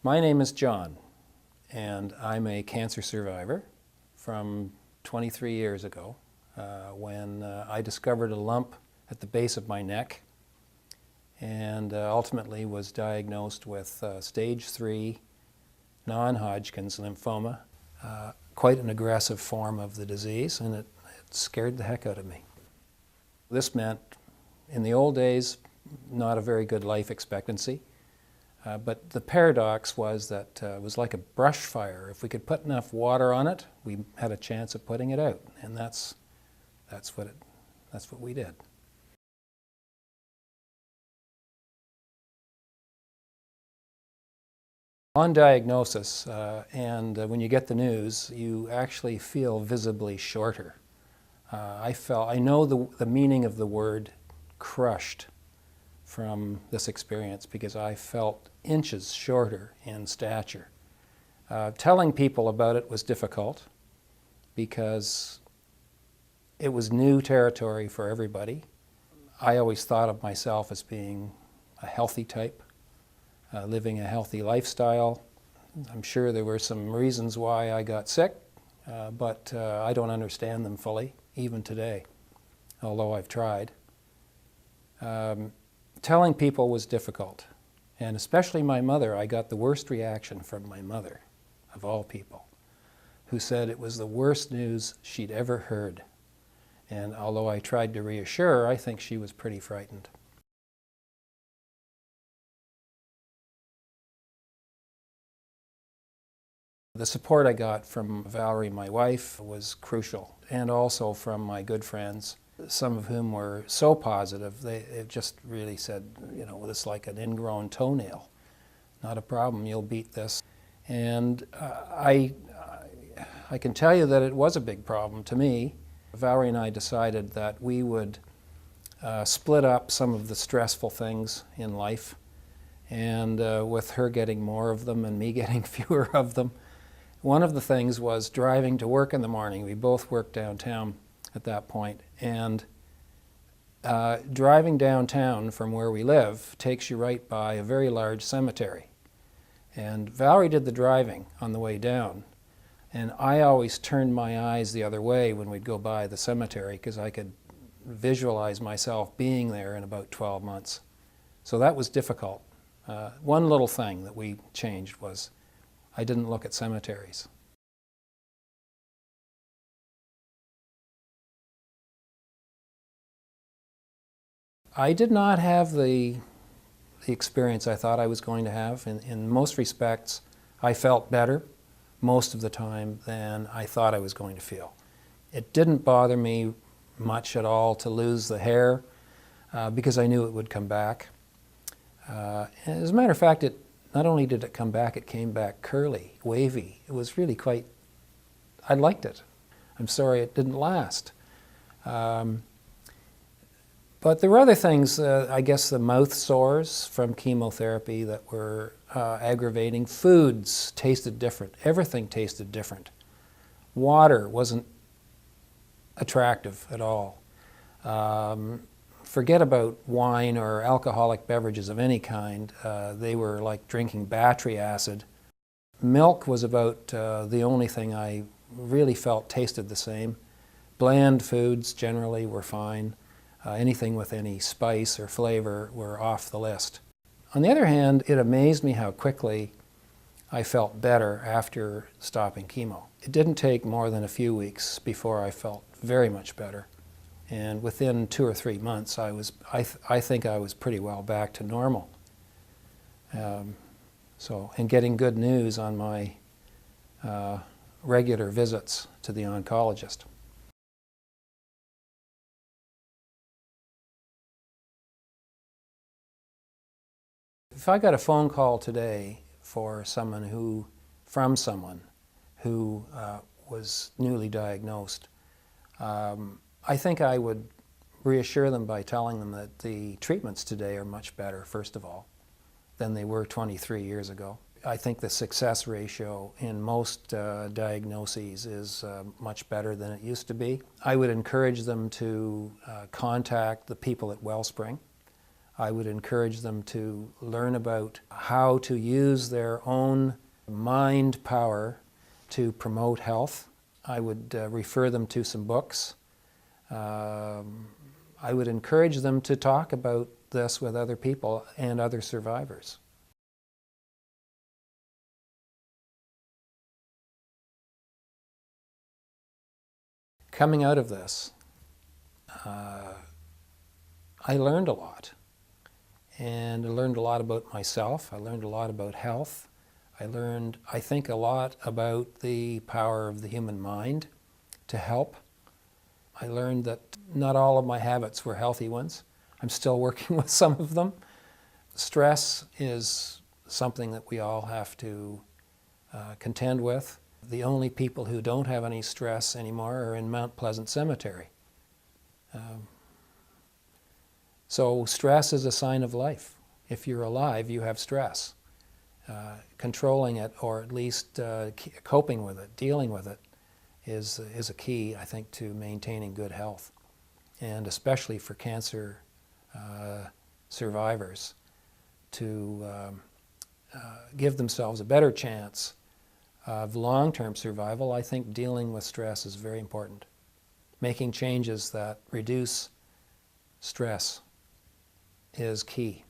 My name is John, and I'm a cancer survivor from 23 years ago when I discovered a lump at the base of my neck and ultimately was diagnosed with stage 3 non-Hodgkin's lymphoma, quite an aggressive form of the disease, and it scared the heck out of me. This meant, in the old days, not a very good life expectancy. But the paradox was that it was like a brush fire. If we could put enough water on it, we had a chance of putting it out, and that's what we did. On diagnosis, and when you get the news, you actually feel visibly shorter. I know the meaning of the word crushed from this experience because I felt inches shorter in stature. Telling people about it was difficult because it was new territory for everybody. I always thought of myself as being a healthy type, living a healthy lifestyle. I'm sure there were some reasons why I got sick, but I don't understand them fully, even today, although I've tried. Telling people was difficult, and especially my mother. I got the worst reaction from my mother, of all people, who said it was the worst news she'd ever heard. And although I tried to reassure her, I think she was pretty frightened. The support I got from Valerie, my wife, was crucial, and also from my good friends, some of whom were so positive. They just really said, you know, it's like an ingrown toenail. Not a problem, you'll beat this. And I can tell you that it was a big problem to me. Valerie and I decided that we would split up some of the stressful things in life, and with her getting more of them and me getting fewer of them. One of the things was driving to work in the morning. We both worked downtown at that point, and driving downtown from where we live takes you right by a very large cemetery. And Valerie did the driving on the way down, and I always turned my eyes the other way when we'd go by the cemetery because I could visualize myself being there in about 12 months. So that was difficult. One little thing that we changed was I didn't look at cemeteries. I did not have the experience I thought I was going to have. In most respects, I felt better most of the time than I thought I was going to feel. It didn't bother me much at all to lose the hair because I knew it would come back. As a matter of fact, not only did it come back, it came back curly, wavy. It was really quite, I liked it. I'm sorry it didn't last. But there were other things, I guess the mouth sores from chemotherapy that were aggravating. Foods tasted different. Everything tasted different. Water wasn't attractive at all. Forget about wine or alcoholic beverages of any kind. They were like drinking battery acid. Milk was about the only thing I really felt tasted the same. Bland foods generally were fine. Anything with any spice or flavor were off the list. On the other hand, it amazed me how quickly I felt better after stopping chemo. It didn't take more than a few weeks before I felt very much better. And within 2 or 3 months, I think I was pretty well back to normal. And getting good news on my regular visits to the oncologist. If I got a phone call today from someone who was newly diagnosed, I think I would reassure them by telling them that the treatments today are much better, first of all, than they were 23 years ago. I think the success ratio in most diagnoses is much better than it used to be. I would encourage them to contact the people at Wellspring. I would encourage them to learn about how to use their own mind power to promote health. I would refer them to some books. I would encourage them to talk about this with other people and other survivors. Coming out of this, I learned a lot. And I learned a lot about myself. I learned a lot about health. I learned, I think, a lot about the power of the human mind to help. I learned that not all of my habits were healthy ones. I'm still working with some of them. Stress is something that we all have to contend with. The only people who don't have any stress anymore are in Mount Pleasant Cemetery. So stress is a sign of life. If you're alive, you have stress. Controlling it, or at least coping with it, dealing with it, is a key, I think, to maintaining good health. And especially for cancer survivors, to give themselves a better chance of long-term survival, I think dealing with stress is very important. Making changes that reduce stress is key.